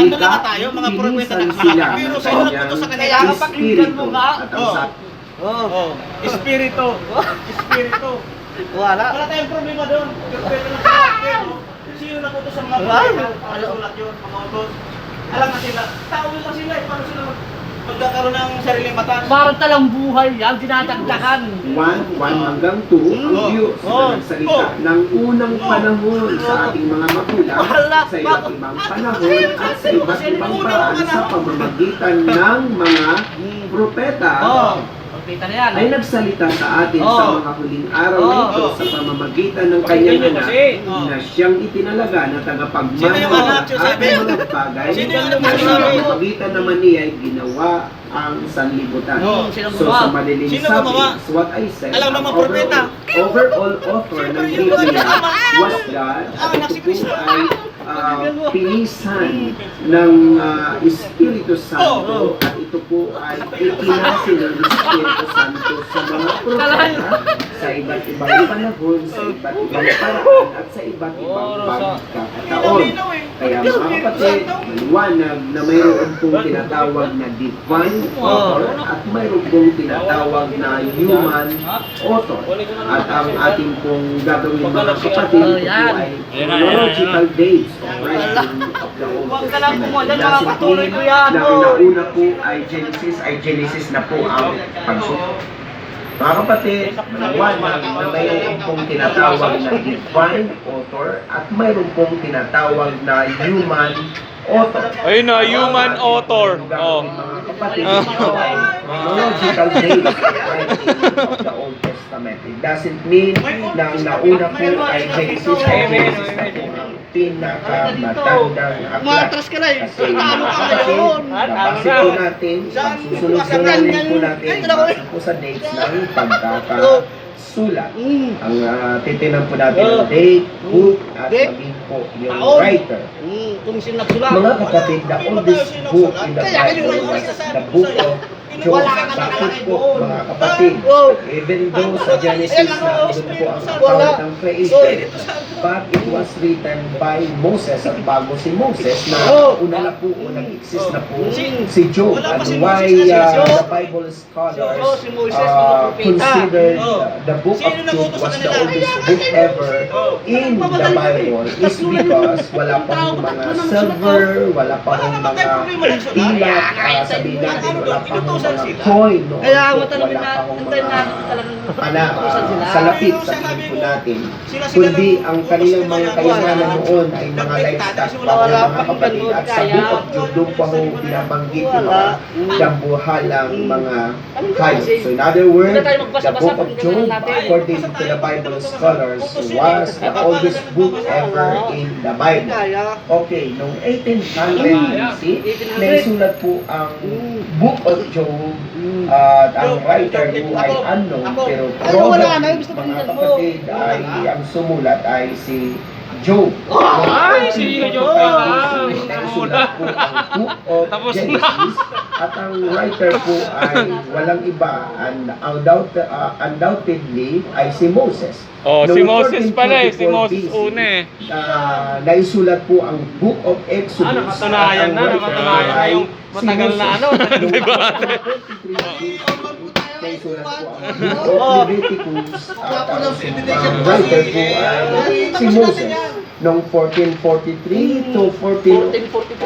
ano lang tayo, mga propeta na sila pero ng sino kanyang nagpunta sa kanila? Kailangan pakinggan mo nga. at ang sa- Oh. Espiritu. Espiritu. Wala. Wala tayong problema doon. Pero lang sa pero sino nakutos sa mga propeta? Para sulat yun, mga utos. Alam na sila. Tao lang sila eh. Paano sila magkakaroon ng sariling batas? Parang talang buhay yan, dinadagdagan. 1 hanggang 2, ang Diyos na nagsalita ng unang panahon sa ating mga magulang, sa iba't ibang panahon at sa iba't ibang paraan sa pamamagitan ng mga propeta. Kita na yan. Ay nagsalita sa atin sa mga huling araw na ito sa pamamagitan ng kanyang anak na siyang itinalaga na tagapagmana Sino yung anak, ng Joseph? ating mga bagay Sino yung anak, na sa Joseph? pamamagitan naman niya ay ginawa ang sanlibutan. Sinong So gumawa? sa maliling Sino sabi, gumawa? so what I said, Alam ng ang mga propeta. overall author ng Biblia was God at anak si ito po Kristo. ay pinisan ng Espiritu Santo at ito po ay itinasi ng Espiritu Santo sa mga propeta sa iba't ibang panahon, sa iba't ibang paraan at sa iba't ibang pagkakataon. Kaya mga kapatid, maliwanag na mayroon pong tinatawag na divine author at mayroon pong tinatawag na human author. At ang ating pong gagawin mga kapatid, ito po ay chronological dates of writing of the Old Huwag ka lang Testament. kumuha dyan, Doesn't makakatuloy mean ko yan. na una po ay Genesis na po ang pagsuko. Mga kapatid, maliwanag na mayroon pong tinatawag na divine author at mayroon pong tinatawag na human author. Ayun na, human author. Oh. Mga kapatid, ito ay chronological dates of writing of the Old Testament. It doesn't mean na ang nauna po ay Genesis na po ang pinakamatandang aklat. Umatras ka lang eh. Kasi Ano mga ka kapatid, ngayon? nabase po natin, susunod-sunodin po natin, base po sa dates ng pagkakasulat. Ang titinan po natin ang date, book, at maging po yung writer. Kung sino nagsulat. Mga kapatid, the oldest book in the Bible was the book of Job. Bakit po, mga kapatid? Even though sa Genesis na doon po ang account ng creation, but it was written by Moses at bago si Moses na una na po, nag-exist na po si Job. And why the Bible scholars considered the book of Job was the oldest book ever in the Bible is because wala pang mga silver, wala pang mga ilak, sabihin natin, wala pang mga coin, no? Kaya Wala matanong na, pang antayin mga natin talagang salapit, sabihin po natin. Kundi ang kanilang mga kayamanan noon ay mga livestock pa mga kapatid. At sa book of Job, doon pa ho binabanggit yung mga dambuhalang mga hayop. So in other words, the book of Job, according to the Bible scholars, was the oldest book ever in the Bible. Okay, noong 1800 BC, may sulat po ang Book of Job at ang writer po ay unknown, pero probably mga kapatid ay ang sumulat ay si Job. Ay, si Job! Sulat po ang Book of Genesis at ang writer po ay walang iba and undoubtedly ay si Moses. Oh, si Moses 1444 pala eh, si Moses BC, una eh. naisulat po ang Book of Exodus. Nakatunayan na, nakatunayan na yung matagal na ano. Diba? Naisulat po ang Book of Leviticus at ang writer po ay si Moses noong 1443 to 14